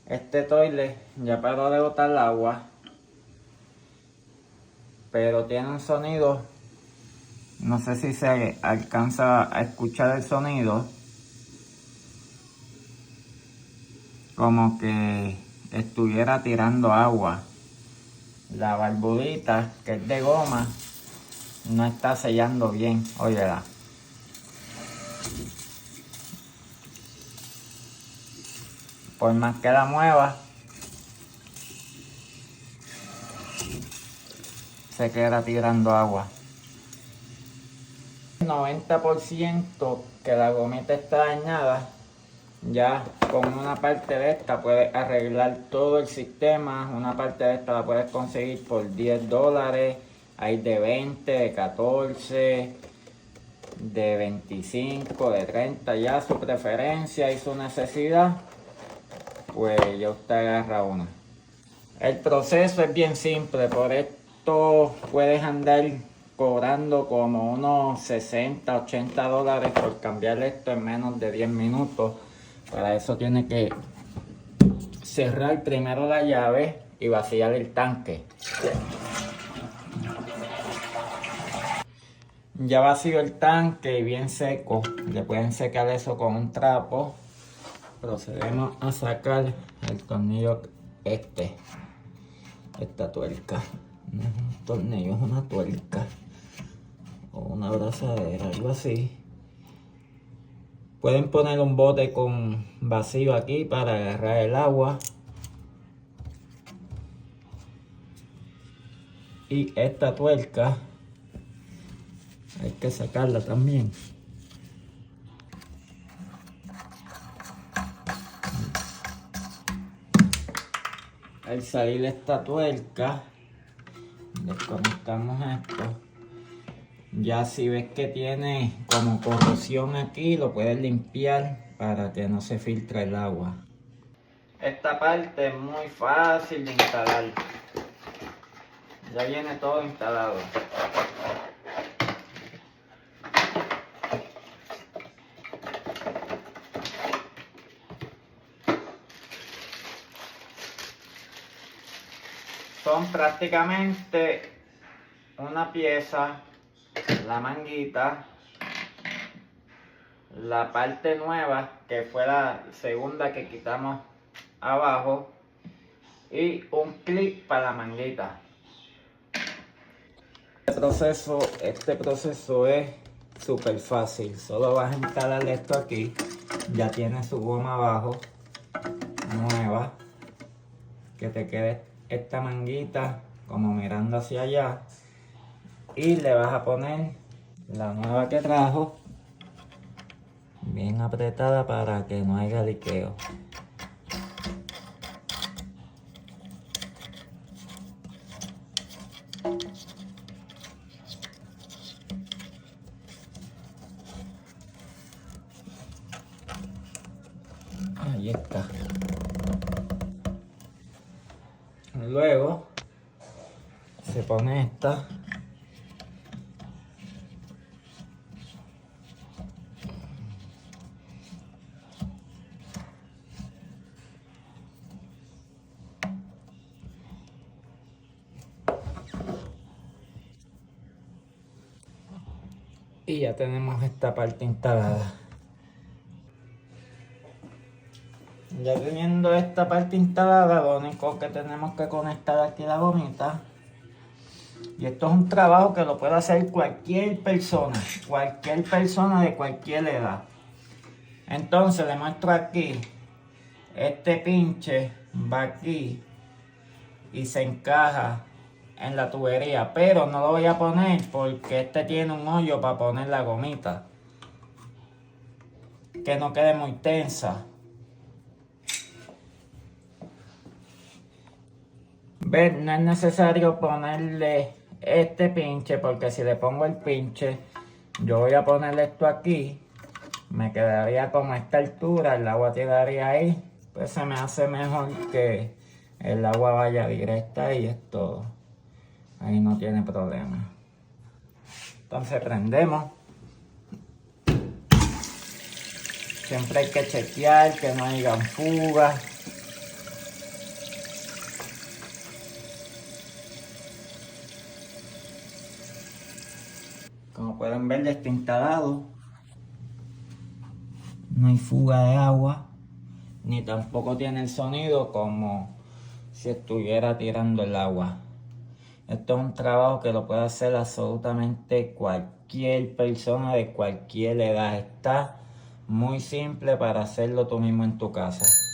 Este toilet ya paró de botar el agua, pero tiene un sonido, no sé si se alcanza a escuchar el sonido, como que estuviera tirando agua. La valvulita, que es de goma, no está sellando bien, óyela. Por más que la mueva, se queda tirando agua. 90% que la gomita está dañada. Ya con una parte de esta puedes arreglar todo el sistema. Una parte de esta la puedes conseguir por $10. Hay de 20, de 14, de 25, de 30. Ya su preferencia y su necesidad, pues ya usted agarra una. El proceso es bien simple. Por esto puedes andar cobrando como unos 60, $80 por cambiar esto en menos de 10 minutos. Para eso tiene que cerrar primero la llave y vaciar el tanque. Ya vacío el tanque y bien seco. Le pueden secar eso con un trapo. Procedemos a sacar el tornillo esta tuerca. No es un tornillo, es una tuerca o una abrazadera, algo así. Pueden poner un bote con vacío aquí para agarrar el agua. Y esta tuerca hay que sacarla también. Al salir esta tuerca, desconectamos esto. Ya si ves que tiene como corrosión aquí, lo puedes limpiar para que no se filtre el agua. Esta parte es muy fácil de instalar. Ya viene todo instalado. Son prácticamente una pieza, la manguita, la parte nueva que fue la segunda que quitamos abajo y un clip para la manguita. Este proceso es súper fácil. Solo vas a instalar esto aquí. Ya tiene su goma abajo nueva, que te quede esta manguita como mirando hacia allá, y le vas a poner la nueva que trajo bien apretada para que no haya liqueo. Ahí está. Luego se pone esta. Y ya tenemos esta parte instalada. Ya teniendo esta parte instalada, lo único que tenemos que conectar aquí la gomita. Y esto es un trabajo que lo puede hacer cualquier persona de cualquier edad. Entonces le muestro aquí, este pinche va aquí y se encaja en la tubería, pero no lo voy a poner porque este tiene un hoyo para poner la gomita, que no quede muy tensa. ¿Ves? No es necesario ponerle este pinche, porque si le pongo el pinche, yo voy a ponerle esto aquí, me quedaría como a esta altura, el agua quedaría ahí, pues se me hace mejor que el agua vaya directa y es todo. Ahí no tiene problema. Entonces prendemos. Siempre hay que chequear que no haya fugas. Como pueden ver, ya está instalado. No hay fuga de agua, ni tampoco tiene el sonido como si estuviera tirando el agua. Esto es un trabajo que lo puede hacer absolutamente cualquier persona de cualquier edad. Está muy simple para hacerlo tú mismo en tu casa.